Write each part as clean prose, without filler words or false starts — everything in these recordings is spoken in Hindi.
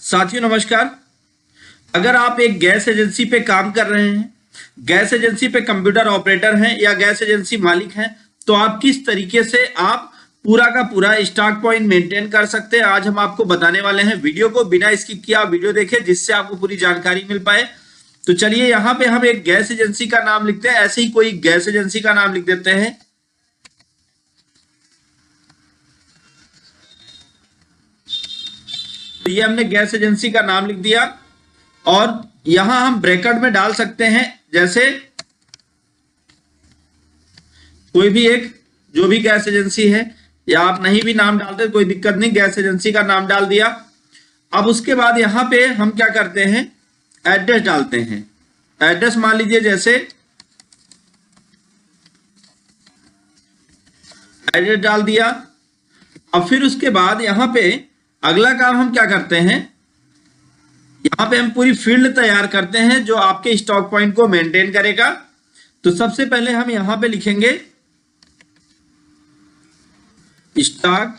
साथियों नमस्कार। अगर आप एक गैस एजेंसी पे काम कर रहे हैं, गैस एजेंसी पे कंप्यूटर ऑपरेटर हैं या गैस एजेंसी मालिक हैं, तो आप किस तरीके से आप पूरा का पूरा स्टॉक पॉइंट मेंटेन कर सकते हैं, आज हम आपको बताने वाले हैं। वीडियो को बिना स्किप किए आप वीडियो देखें जिससे आपको पूरी जानकारी मिल पाए। तो चलिए यहाँ पे हम एक गैस एजेंसी का नाम लिखते हैं, ऐसे ही कोई गैस एजेंसी का नाम लिख देते हैं। तो ये हमने गैस एजेंसी का नाम लिख दिया और यहां हम ब्रैकेट में डाल सकते हैं, जैसे कोई भी एक जो भी गैस एजेंसी है, या आप नहीं भी नाम डालते कोई दिक्कत नहीं, गैस एजेंसी का नाम डाल दिया। अब उसके बाद यहां पे हम क्या करते हैं, एड्रेस डालते हैं। एड्रेस मान लीजिए जैसे एड्रेस डाल दिया। अब फिर उसके बाद यहां पे अगला काम हम क्या करते हैं, यहां पे हम पूरी फील्ड तैयार करते हैं जो आपके स्टॉक पॉइंट को मेंटेन करेगा। तो सबसे पहले हम यहां पे लिखेंगे स्टॉक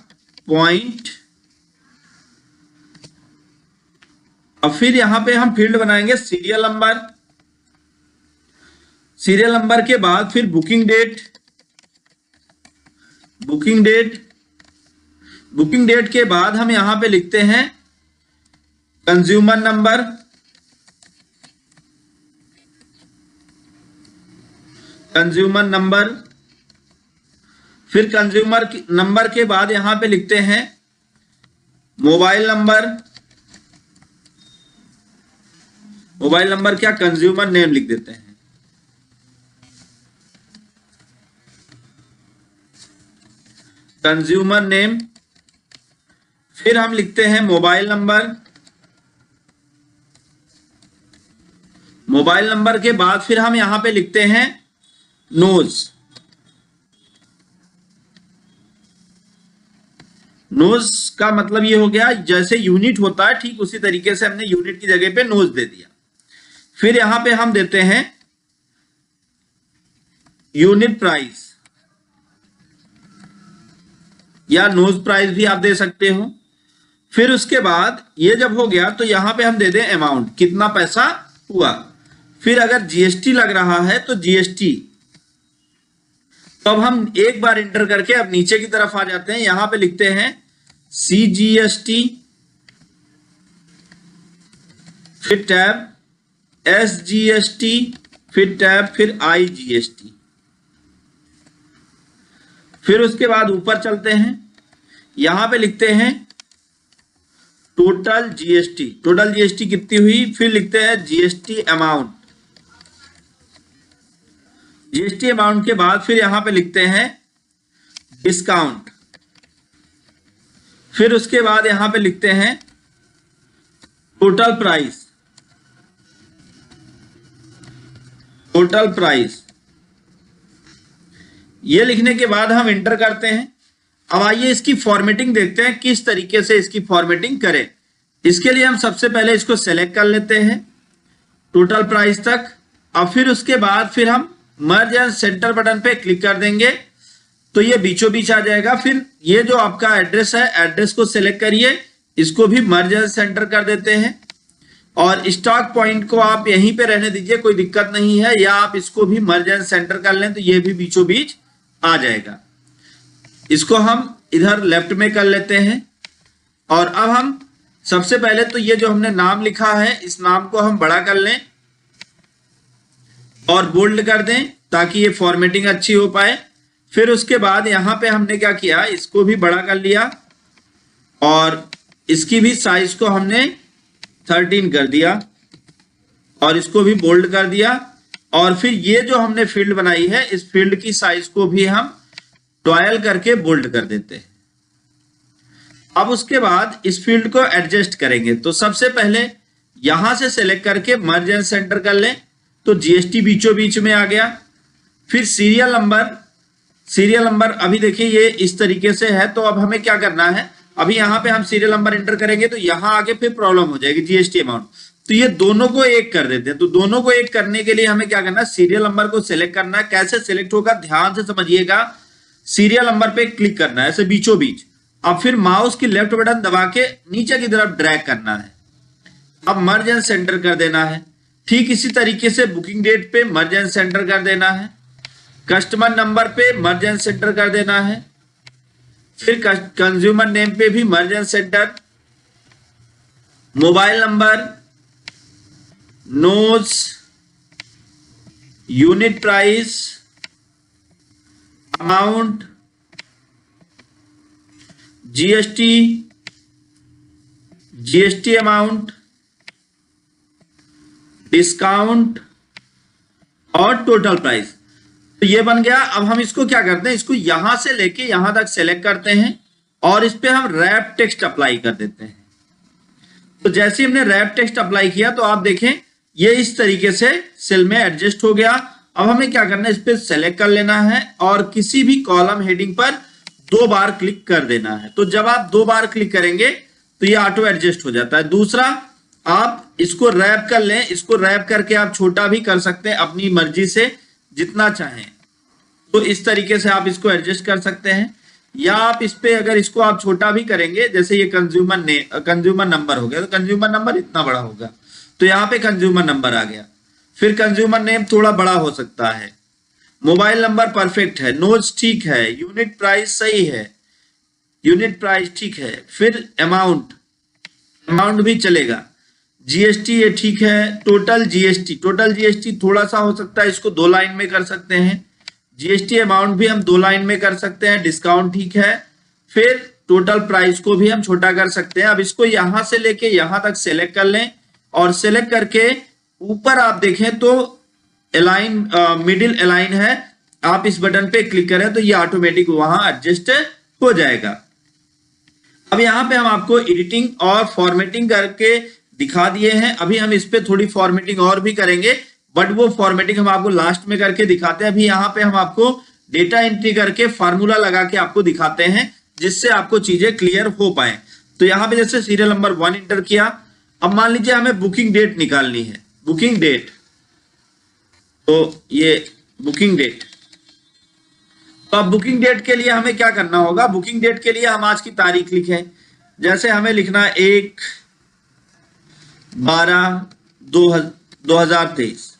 पॉइंट। अब फिर यहां पे हम फील्ड बनाएंगे सीरियल नंबर। सीरियल नंबर के बाद फिर booking date. Booking date booking date के बाद हम यहां पे लिखते हैं कंज्यूमर नंबर। कंज्यूमर नंबर फिर कंज्यूमर नंबर के बाद यहां पे लिखते हैं मोबाइल नंबर। मोबाइल नंबर क्या, कंज्यूमर नेम लिख देते हैं। कंज्यूमर नेम फिर हम लिखते हैं मोबाइल नंबर। मोबाइल नंबर के बाद फिर हम यहां पे लिखते हैं नोज। नोज का मतलब ये हो गया जैसे यूनिट होता है ठीक उसी तरीके से हमने यूनिट की जगह पे नोज दे दिया। फिर यहां पे हम देते हैं यूनिट प्राइस या नोज प्राइस भी आप दे सकते हो। फिर उसके बाद ये जब हो गया तो यहां पे हम दे दें अमाउंट, कितना पैसा हुआ। फिर अगर जीएसटी लग रहा है तो जीएसटी। तो अब हम एक बार इंटर करके अब नीचे की तरफ आ जाते हैं, यहां पे लिखते हैं सीजीएसटी, फिर टैब एसजीएसटी, फिर टैब फिर आईजीएसटी। फिर उसके बाद ऊपर चलते हैं, यहां पे लिखते हैं टोटल जीएसटी। टोटल जीएसटी कितनी हुई, फिर लिखते हैं जीएसटी अमाउंट। जीएसटी अमाउंट के बाद फिर यहां पे लिखते हैं डिस्काउंट। फिर उसके बाद यहां पे लिखते हैं टोटल प्राइस। टोटल प्राइस ये लिखने के बाद हम इंटर करते हैं। अब आइए इसकी फॉर्मेटिंग देखते हैं किस तरीके से इसकी फॉर्मेटिंग करें। इसके लिए हम सबसे पहले इसको सेलेक्ट कर लेते हैं टोटल प्राइस तक। अब फिर उसके बाद फिर हम मर्ज एंड सेंटर बटन पे क्लिक कर देंगे तो ये बीचों बीच आ जाएगा। फिर ये जो आपका एड्रेस है, एड्रेस को सेलेक्ट करिए, इसको भी मर्ज एंड सेंटर कर देते हैं और स्टॉक पॉइंट को आप यहीं पे रहने दीजिए, कोई दिक्कत नहीं है, या आप इसको भी मर्ज एंड सेंटर कर लें तो ये भी बीचों बीच आ जाएगा। इसको हम इधर लेफ्ट में कर लेते हैं और अब हम सबसे पहले तो ये जो हमने नाम लिखा है इस नाम को हम बड़ा कर लें और बोल्ड कर दें ताकि ये फॉर्मेटिंग अच्छी हो पाए। फिर उसके बाद यहां पे हमने क्या किया, इसको भी बड़ा कर लिया और इसकी भी साइज को हमने 13 कर दिया और इसको भी बोल्ड कर दिया। और फिर ये जो हमने फील्ड बनाई है इस फील्ड की साइज को भी हम 12 करके बोल्ड कर देते हैं। अब उसके बाद इस फील्ड को एडजस्ट करेंगे। तो सबसे पहले यहां से सेलेक्ट करके मर्ज एंड सेंटर कर लें तो जीएसटी बीचों बीच में आ गया। फिर सीरियल नंबर अभी देखिए ये इस तरीके से है। तो अब हमें क्या करना है, अभी यहां पे हम सीरियल नंबर एंटर करेंगे तो यहां आगे फिर प्रॉब्लम हो जाएगी जीएसटी अमाउंट। तो ये दोनों को एक कर देते हैं। तो दोनों को एक करने के लिए हमें क्या करना है, सीरियल नंबर को सिलेक्ट करना है। कैसे सिलेक्ट होगा ध्यान से समझिएगा। सीरियल नंबर पे क्लिक करना है ऐसे बीचों बीच। अब फिर माउस की लेफ्ट बटन दबा के नीचे की तरफ ड्रैग करना है। अब मर्ज एंड सेंटर कर देना है। ठीक इसी तरीके से बुकिंग डेट पे मर्ज एंड सेंटर कर देना है, कस्टमर नंबर पे मर्ज एंड सेंटर कर देना है, फिर कंज्यूमर नेम पे भी merge and centre, mobile number, nos, unit price, amount, GST, GST amount, discount और टोटल प्राइस। तो ये बन गया। अब हम इसको क्या करते हैं, इसको यहां से लेके यहां तक सेलेक्ट करते हैं और इस पे हम रैप टेक्स्ट अप्लाई कर देते हैं। तो जैसे ही हमने रैप टेक्स्ट अप्लाई किया तो आप देखें ये इस तरीके से सेल में एडजस्ट हो गया। अब हमें क्या करना है, इस पे सेलेक्ट कर लेना है और किसी भी कॉलम हेडिंग पर 2 बार क्लिक कर देना है। तो जब आप 2 बार क्लिक करेंगे तो ये ऑटो एडजस्ट हो जाता है। दूसरा, आप इसको रैप कर लें, इसको रैप करके आप छोटा भी कर सकते हैं अपनी मर्जी से जितना चाहें। तो इस तरीके से आप इसको एडजस्ट कर सकते हैं, या आप इस पे अगर इसको आप छोटा भी करेंगे, जैसे ये कंज्यूमर नंबर हो गया तो कंज्यूमर नंबर इतना बड़ा होगा, तो यहाँ पे कंज्यूमर नंबर आ गया। फिर कंज्यूमर नेम थोड़ा बड़ा हो सकता है, मोबाइल नंबर परफेक्ट है, नोज ठीक है, यूनिट प्राइस सही है, यूनिट प्राइस ठीक है, फिर अमाउंट भी चलेगा, जीएसटी ये ठीक है, टोटल जीएसटी थोड़ा सा हो सकता है, इसको 2 लाइन में कर सकते हैं, जीएसटी अमाउंट भी हम 2 लाइन में कर सकते हैं, डिस्काउंट ठीक है, फिर टोटल प्राइस को भी हम छोटा कर सकते हैं। अब इसको यहां से लेके यहां तक सेलेक्ट कर लें और सेलेक्ट करके ऊपर आप देखें तो अलाइन, मिडिल अलाइन है, आप इस बटन पे क्लिक करें तो ये ऑटोमेटिक वहां एडजस्ट हो जाएगा। अब यहाँ पे हम आपको एडिटिंग और फॉर्मेटिंग करके दिखा दिए हैं। अभी हम इस पे थोड़ी फॉर्मेटिंग और भी करेंगे, बट वो फॉर्मेटिंग हम आपको लास्ट में करके दिखाते हैं। अभी यहाँ पे हम आपको डेटा एंट्री करके फार्मूला लगा के आपको दिखाते हैं, जिससे आपको चीजें क्लियर हो पाए। तो यहाँ पे जैसे सीरियल नंबर 1 इंटर किया। अब मान लीजिए हमें बुकिंग डेट निकालनी है, बुकिंग डेट, तो ये बुकिंग डेट। तो अब बुकिंग डेट के लिए हमें क्या करना होगा, बुकिंग डेट के लिए हम आज की तारीख लिखें। जैसे हमें लिखना है 1/12/2023।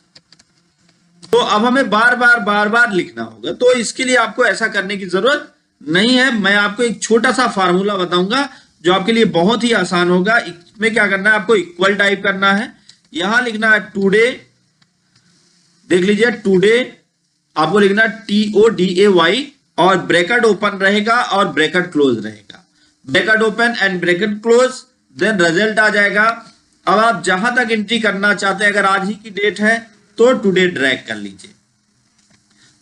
तो अब हमें बार बार लिखना होगा। तो इसके लिए आपको ऐसा करने की जरूरत नहीं है। मैं आपको एक छोटा सा फार्मूला बताऊंगा जो आपके लिए बहुत ही आसान होगा। इसमें क्या करना है, आपको इक्वल टाइप करना है, यहां लिखना है टुडे, देख लीजिए टुडे आपको लिखना TODAY और ब्रैकेट ओपन रहेगा और ब्रैकेट क्लोज रहेगा, bracket open and bracket close, then result आ जाएगा। अब आप जहां तक एंट्री करना चाहते हैं, अगर आज ही की डेट है तो टुडे ड्रैग कर लीजिए,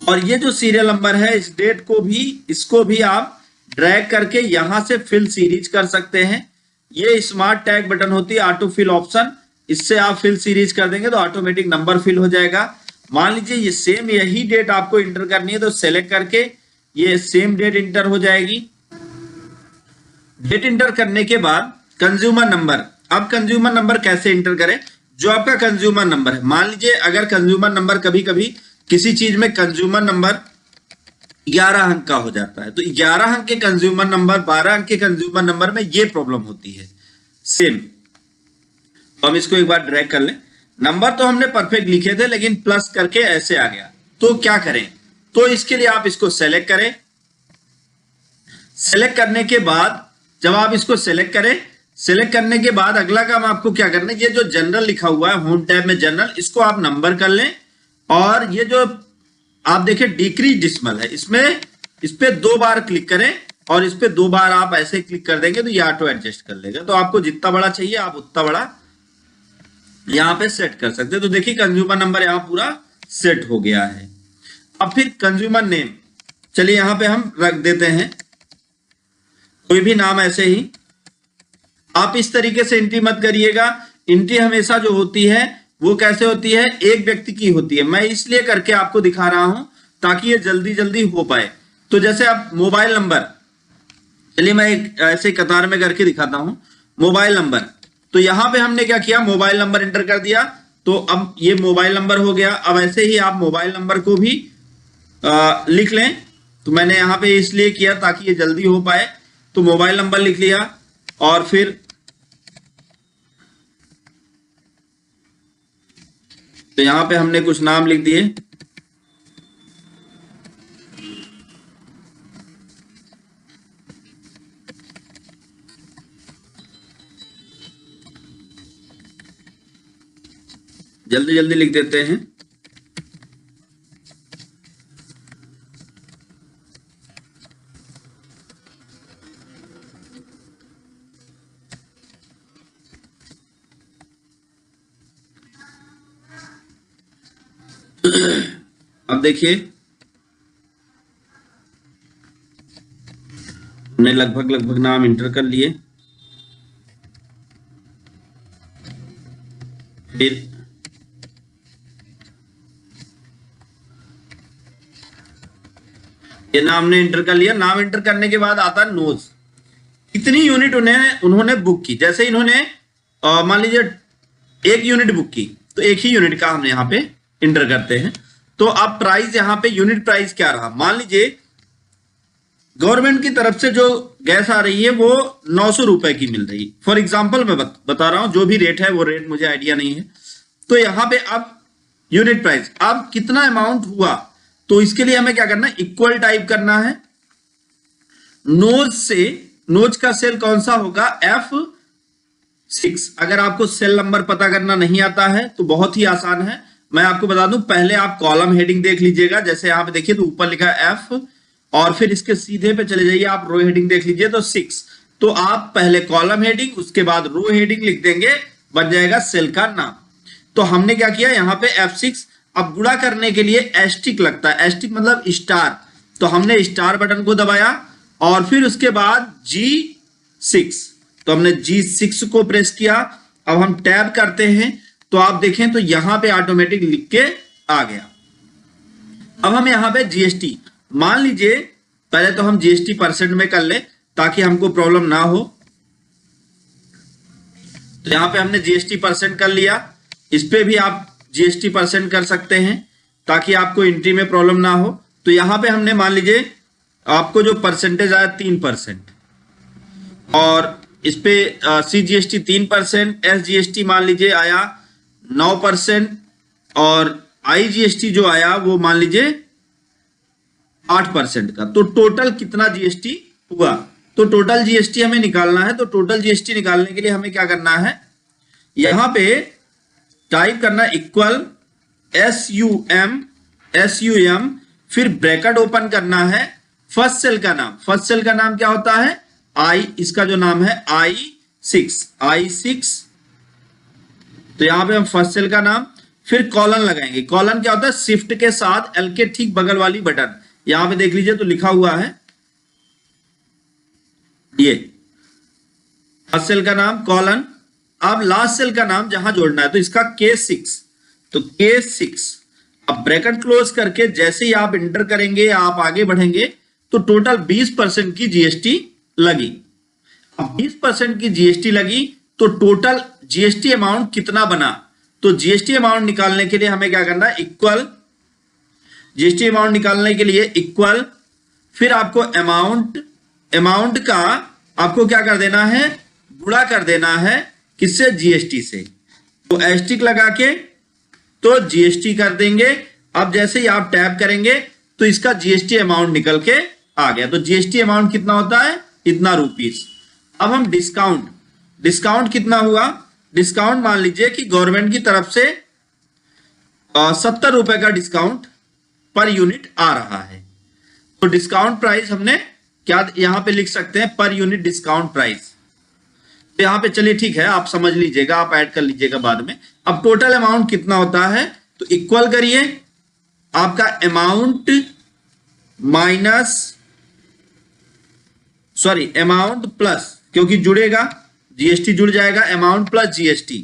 और ये जो सीरियल नंबर है इस डेट को भी, इसको भी आप ड्रैग करके यहां से फिल सीरीज कर सकते हैं। ये स्मार्ट टैग बटन होती है, ऑटो फिल ऑप्शन, इससे आप फिल सीरीज कर देंगे तो ऑटोमेटिक नंबर फिल हो जाएगा। मान लीजिए ये सेम यही डेट आपको इंटर करनी है, तो सेलेक्ट करके ये सेम डेट इंटर हो जाएगी। डेट इंटर करने के बाद कंज्यूमर नंबर, अब कंज्यूमर नंबर कैसे इंटर करें, जो आपका कंज्यूमर नंबर है, मान लीजिए अगर कंज्यूमर नंबर कभी कभी किसी चीज में कंज्यूमर नंबर 11 अंक का हो जाता है, तो 11 अंक के कंज्यूमर नंबर 12 अंक के कंज्यूमर नंबर में ये प्रॉब्लम होती है सेम। तो हम इसको एक बार ड्रैग कर लें। नंबर तो हमने परफेक्ट लिखे थे लेकिन प्लस करके ऐसे आ गया, तो क्या करें, तो इसके लिए आप इसको सेलेक्ट करें। सेलेक्ट करने के बाद जब आप इसको सेलेक्ट करें, सेलेक्ट करने के बाद अगला काम आपको क्या करना है, ये जो जनरल लिखा हुआ है होम टैब में जनरल, इसको आप नंबर कर लें, और ये जो आप देखिए डिक्रीज डिसिमल है, इसमें इस पे 2 बार क्लिक करें और इस पे 2 बार आप ऐसे क्लिक कर देंगे तो ये ऑटो एडजस्ट कर लेगा। तो आपको जितना बड़ा चाहिए आप उतना बड़ा यहाँ पे सेट कर सकते हैं। तो देखिए कंज्यूमर नंबर यहाँ पूरा सेट हो गया है। अब फिर कंज्यूमर नेम, चलिए यहाँ पे हम रख देते हैं कोई भी नाम, ऐसे ही आप इस तरीके से एंट्री मत करिएगा। एंट्री हमेशा जो होती है वो कैसे होती है, एक व्यक्ति की होती है। मैं इसलिए करके आपको दिखा रहा हूं ताकि ये जल्दी जल्दी हो पाए। तो जैसे आप मोबाइल नंबर, चलिए मैं एक ऐसे कतार में करके दिखाता हूं, मोबाइल नंबर, तो यहां पे हमने क्या किया, मोबाइल नंबर एंटर कर दिया, तो अब ये मोबाइल नंबर हो गया। अब ऐसे ही आप मोबाइल नंबर को भी लिख लें, तो मैंने यहाँ पे इसलिए किया ताकि ये जल्दी हो पाए। तो मोबाइल नंबर लिख लिया और फिर तो यहां पे हमने कुछ नाम लिख दिए। जल्दी जल्दी लिख देते हैं। अब देखिए हमने लगभग नाम इंटर कर लिए। फिर ये नाम ने इंटर कर लिया। नाम इंटर करने के बाद आता है नोज, कितनी यूनिट उन्होंने बुक की। जैसे इन्होंने मान लीजिए 1 यूनिट बुक की, तो 1 ही यूनिट का हमने यहाँ पे इंटर करते हैं। तो अब प्राइस यहाँ पे यूनिट प्राइस क्या रहा, मान लीजिए गवर्नमेंट की तरफ से जो गैस आ रही है वो 900 रुपए की मिल रही है। फॉर एग्जाम्पल मैं बता रहा हूं, जो भी रेट है वो रेट मुझे आइडिया नहीं है। तो यहाँ पे अब यूनिट प्राइस, अब कितना अमाउंट हुआ, तो इसके लिए हमें क्या करना है, इक्वल टाइप करना है। नोज से, नोज का सेल कौन सा होगा, F6। अगर आपको सेल नंबर पता करना नहीं आता है तो बहुत ही आसान है, मैं आपको बता दूं। पहले आप कॉलम हेडिंग देख लीजिएगा, जैसे यहां पे देखिए तो ऊपर लिखा है F, और फिर इसके सीधे पे चले जाइए आप रो हेडिंग देख लीजिए तो 6। तो आप पहले कॉलम हेडिंग उसके बाद रो हेडिंग लिख देंगे, बन जाएगा सेल का नाम। तो हमने क्या किया यहाँ पे F6। अब गुणा करने के लिए एस्टिक लगता है, एस्टिक मतलब स्टार, तो हमने स्टार बटन को दबाया और फिर उसके बाद G6, तो हमने G6 को प्रेस किया। अब हम टैब करते हैं तो आप देखें तो यहां पे ऑटोमेटिक लिख के आ गया। अब हम यहां पे जीएसटी, मान लीजिए पहले तो हम जीएसटी परसेंट में कर ले ताकि हमको प्रॉब्लम ना हो। तो यहां पे हमने जीएसटी परसेंट कर लिया, इस पे भी आप जीएसटी परसेंट कर सकते हैं ताकि आपको एंट्री में प्रॉब्लम ना हो। तो यहां पे हमने मान लीजिए आपको जो परसेंटेज आया 3%, और इस पे सीजीएसटी 3%, एसजीएसटी मान लीजिए आया 9%, और आईजीएसटी जो आया वो मान लीजिए 8% का। तो टोटल कितना जीएसटी हुआ, तो टोटल जीएसटी हमें निकालना है। तो टोटल जीएसटी निकालने के लिए हमें क्या करना है, यहां पे टाइप करना इक्वल SUM, फिर ब्रैकेट ओपन करना है। फर्स्ट सेल का नाम, फर्स्ट सेल का नाम क्या होता है, I, इसका जो नाम है I6। तो यहां पे हम फर्स्ट सेल का नाम, फिर कॉलन लगाएंगे। कॉलन क्या होता है, शिफ्ट के साथ L के ठीक बगल वाली बटन, यहां पे देख लीजिए तो लिखा हुआ है ये फर्स्ट सेल का नाम कॉलन। अब लास्ट सेल का नाम जहां जोड़ना है तो इसका K6, तो K6। अब ब्रैकेट क्लोज करके जैसे ही आप इंटर करेंगे, आप आगे बढ़ेंगे तो टोटल 20% की जीएसटी लगी। अब 20% की जीएसटी लगी तो टोटल जीएसटी अमाउंट कितना बना, तो जीएसटी अमाउंट निकालने के लिए हमें क्या करना है, इक्वल, जीएसटी अमाउंट निकालने के लिए इक्वल, फिर आपको अमाउंट का आपको क्या कर देना है, गुणा कर देना है, किससे, जीएसटी से। तो एस्टिक लगा के तो जीएसटी कर देंगे। अब जैसे ही आप टैप करेंगे तो इसका जीएसटी अमाउंट निकल के आ गया। तो जीएसटी अमाउंट कितना होता है, इतना रुपीस। अब हम डिस्काउंट कितना हुआ, डिस्काउंट मान लीजिए कि गवर्नमेंट की तरफ से 70 रुपए का डिस्काउंट पर यूनिट आ रहा है। तो डिस्काउंट प्राइस हमने क्या यहां पे लिख सकते हैं, पर यूनिट डिस्काउंट प्राइस। तो यहां पे चलिए ठीक है, आप समझ लीजिएगा, आप ऐड कर लीजिएगा बाद में। अब टोटल अमाउंट कितना होता है, तो इक्वल करिए आपका अमाउंट अमाउंट प्लस, क्योंकि जुड़ेगा जीएसटी जुड़ जाएगा, अमाउंट प्लस जीएसटी।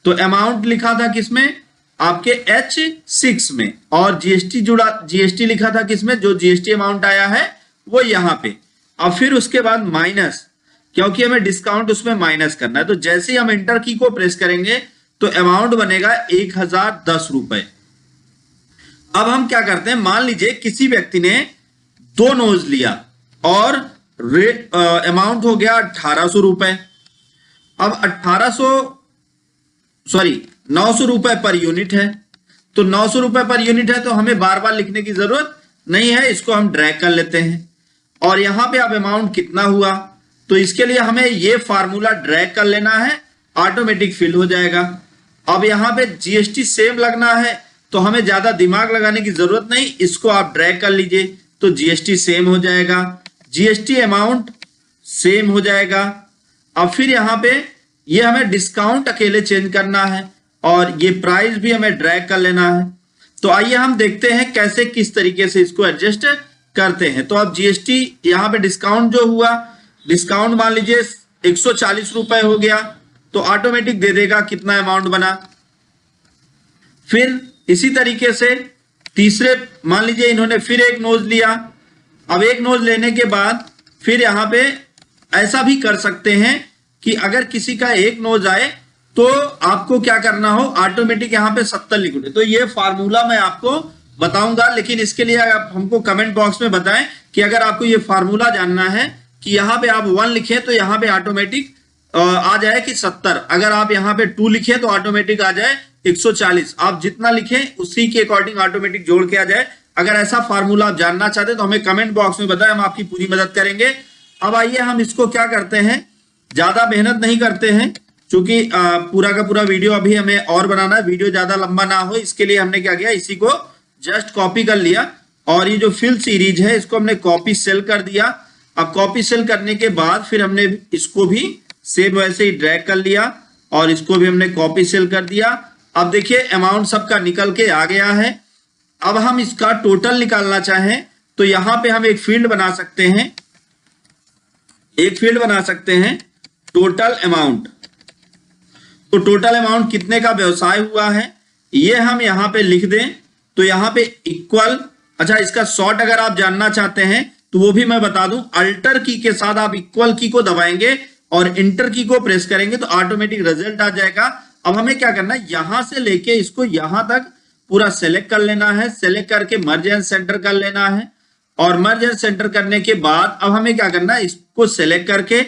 तो अमाउंट लिखा था किसमें, आपके H6 में, और जीएसटी जुड़ा, जीएसटी लिखा था किसमें, जो जीएसटी अमाउंट आया है वो यहां पे। अब फिर उसके बाद माइनस, क्योंकि हमें डिस्काउंट उसमें माइनस करना है। तो जैसे ही हम एंटर की को प्रेस करेंगे तो अमाउंट बनेगा 1010 रुपए। अब हम क्या करते हैं, मान लीजिए किसी व्यक्ति ने 2 नोज लिया और अमाउंट हो गया 1800 रुपए। अब 900 रुपए पर यूनिट है। तो 900 रुपए पर यूनिट है तो हमें बार बार लिखने की जरूरत नहीं है, इसको हम ड्रैग कर लेते हैं। और यहां पे अब अमाउंट कितना हुआ, तो इसके लिए हमें ये फार्मूला ड्रैग कर लेना है, ऑटोमेटिक फिल हो जाएगा। अब यहाँ पे जीएसटी सेम लगना है तो हमें ज्यादा दिमाग लगाने की जरूरत नहीं, इसको आप ड्रैग कर लीजिए तो जीएसटी सेम हो जाएगा, जीएसटी अमाउंट सेम हो जाएगा। अब फिर यहाँ पे ये हमें डिस्काउंट अकेले चेंज करना है और ये प्राइस भी हमें ड्रैग कर लेना है। तो आइए हम देखते हैं कैसे किस तरीके से इसको एडजस्ट करते हैं। तो अब जीएसटी यहाँ पे डिस्काउंट जो हुआ, डिस्काउंट मान लीजिए 140 रुपए हो गया तो ऑटोमेटिक दे देगा कितना अमाउंट बना। फिर इसी तरीके से तीसरे मान लीजिए इन्होंने फिर एक नोज लिया। अब एक नोज लेने के बाद फिर यहाँ पे ऐसा भी कर सकते हैं कि अगर किसी का एक नोज आए तो आपको क्या करना हो, ऑटोमेटिक यहाँ पे 70 लिख दे। तो ये फार्मूला मैं आपको बताऊंगा, लेकिन इसके लिए आप हमको कमेंट बॉक्स में बताएं कि अगर आपको ये फार्मूला जानना है कि यहाँ पे आप 1 लिखें तो यहाँ पे ऑटोमेटिक आ जाए कि 70, अगर आप यहाँ पे 2 लिखें तो ऑटोमेटिक आ जाए 140। आप जितना लिखें उसी के अकॉर्डिंग ऑटोमेटिक जोड़ के आ जाए। अगर ऐसा फार्मूला आप जानना चाहते हैं तो हमें कमेंट बॉक्स में बताएं, हम आपकी पूरी मदद करेंगे। अब आइए हम इसको क्या करते हैं, ज्यादा मेहनत नहीं करते हैं क्योंकि पूरा का पूरा वीडियो अभी हमें और बनाना है, वीडियो ज्यादा लंबा ना हो, इसके लिए हमने क्या किया, इसी को जस्ट कॉपी कर लिया और ये जो फिल सीरीज है इसको हमने कॉपी सेल कर दिया। अब कॉपी सेल करने के बाद फिर हमने इसको भी सेम वैसे ही ड्रैग कर लिया और इसको भी हमने कॉपी सेल कर दिया। अब देखिए अमाउंट सबका निकल के आ गया है। अब हम इसका टोटल निकालना चाहें तो यहां पे हम एक फील्ड बना सकते हैं, टोटल अमाउंट। तो टोटल अमाउंट कितने का व्यवसाय हुआ है ये हम यहां पे लिख दें। तो यहां पे इक्वल, अच्छा इसका शॉर्ट अगर आप जानना चाहते हैं तो वो भी मैं बता दूं, अल्टर की के साथ आप इक्वल की को दबाएंगे और इंटर की को प्रेस करेंगे तो ऑटोमेटिक रिजल्ट आ जाएगा। अब हमें क्या करना है, यहां से लेके इसको यहां तक पूरा सेलेक्ट कर लेना है, सेलेक्ट करके मर्ज एंड सेंटर कर लेना है और मर्ज एंड सेंटर करने के बाद अब हमें क्या करना है, इसको सेलेक्ट करके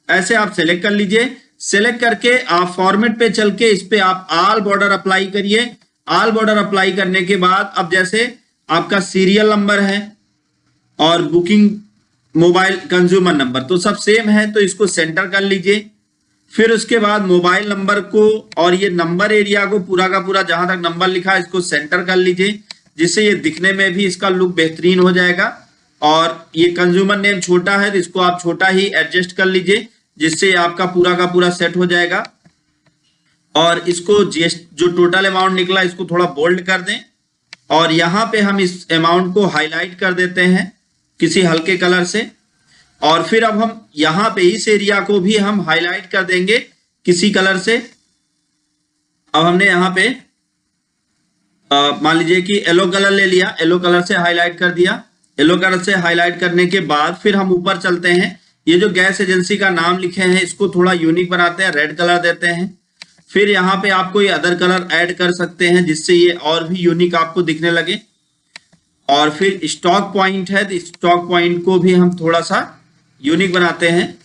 ऐसे आप सेलेक्ट कर लीजिए। सेलेक्ट करके आप फॉर्मेट पे चल के इस पे आप ऑल बॉर्डर अप्लाई करिए। ऑल बॉर्डर अप्लाई करने के बाद अब जैसे आपका सीरियल नंबर है और बुकिंग मोबाइल कंज्यूमर नंबर तो सब सेम है तो इसको सेंटर कर लीजिए। फिर उसके बाद मोबाइल नंबर को और ये नंबर एरिया को पूरा का पूरा जहां तक नंबर लिखा है इसको सेंटर कर लीजिए, जिससे ये दिखने में भी इसका लुक बेहतरीन हो जाएगा। और ये कंज्यूमर नेम छोटा है तो इसको आप छोटा ही एडजस्ट कर लीजिए, जिससे आपका पूरा का पूरा सेट हो जाएगा। और इसको जो टोटल अमाउंट निकला इसको थोड़ा बोल्ड कर दें और यहां पे हम इस अमाउंट को हाईलाइट कर देते हैं किसी हल्के कलर से। और फिर अब हम यहां पे इस एरिया को भी हम हाईलाइट कर देंगे किसी कलर से। अब हमने यहां पे मान लीजिए कि येलो कलर ले लिया, येलो कलर से हाईलाइट कर दिया। येलो कलर से हाईलाइट करने के बाद फिर हम ऊपर चलते हैं, ये जो गैस एजेंसी का नाम लिखे हैं इसको थोड़ा यूनिक बनाते हैं, रेड कलर देते हैं। फिर यहाँ पे आप कोई अदर कलर ऐड कर सकते हैं जिससे ये और भी यूनिक आपको दिखने लगे। और फिर स्टॉक पॉइंट है तो स्टॉक पॉइंट को भी हम थोड़ा सा यूनिक बनाते हैं।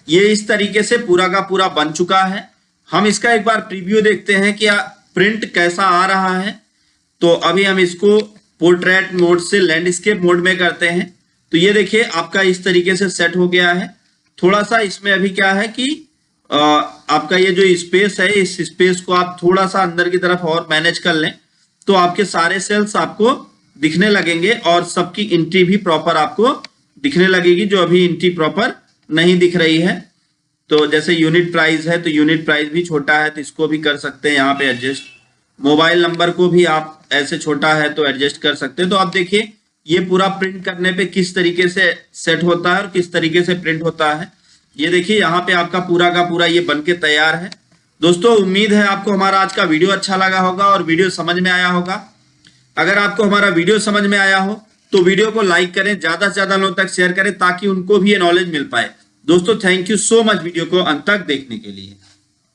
ये इस तरीके से पूरा का पूरा बन चुका है। हम इसका एक बार प्रीव्यू देखते हैं कि प्रिंट कैसा आ रहा है। तो अभी हम इसको पोर्ट्रेट मोड से लैंडस्केप मोड में करते हैं तो ये देखिए आपका इस तरीके से सेट हो गया है। थोड़ा सा इसमें अभी क्या है कि आपका ये जो स्पेस है इस स्पेस को आप थोड़ा सा अंदर की तरफ और मैनेज कर लें तो आपके सारे सेल्स आपको दिखने लगेंगे और सबकी एंट्री भी प्रॉपर आपको दिखने लगेगी, जो अभी एंट्री प्रॉपर नहीं दिख रही है। तो जैसे यूनिट प्राइस है तो यूनिट प्राइस भी छोटा है तो इसको भी कर सकते हैं यहाँ पे एडजस्ट। मोबाइल नंबर को भी आप ऐसे छोटा है तो एडजस्ट कर सकते हैं। तो आप देखिए ये पूरा प्रिंट करने पे किस तरीके से सेट होता है और किस तरीके से प्रिंट होता है। ये देखिए यहाँ पे आपका पूरा का पूरा ये बनके तैयार है। दोस्तों उम्मीद है आपको हमारा आज का वीडियो अच्छा लगा होगा और वीडियो समझ में आया होगा। अगर आपको हमारा वीडियो समझ में आया हो तो वीडियो को लाइक करें, ज्यादा से ज्यादा लोगों तक शेयर करें ताकि उनको भी ये नॉलेज मिल पाए। दोस्तों thank you so much video को अंत तक देखने के लिए।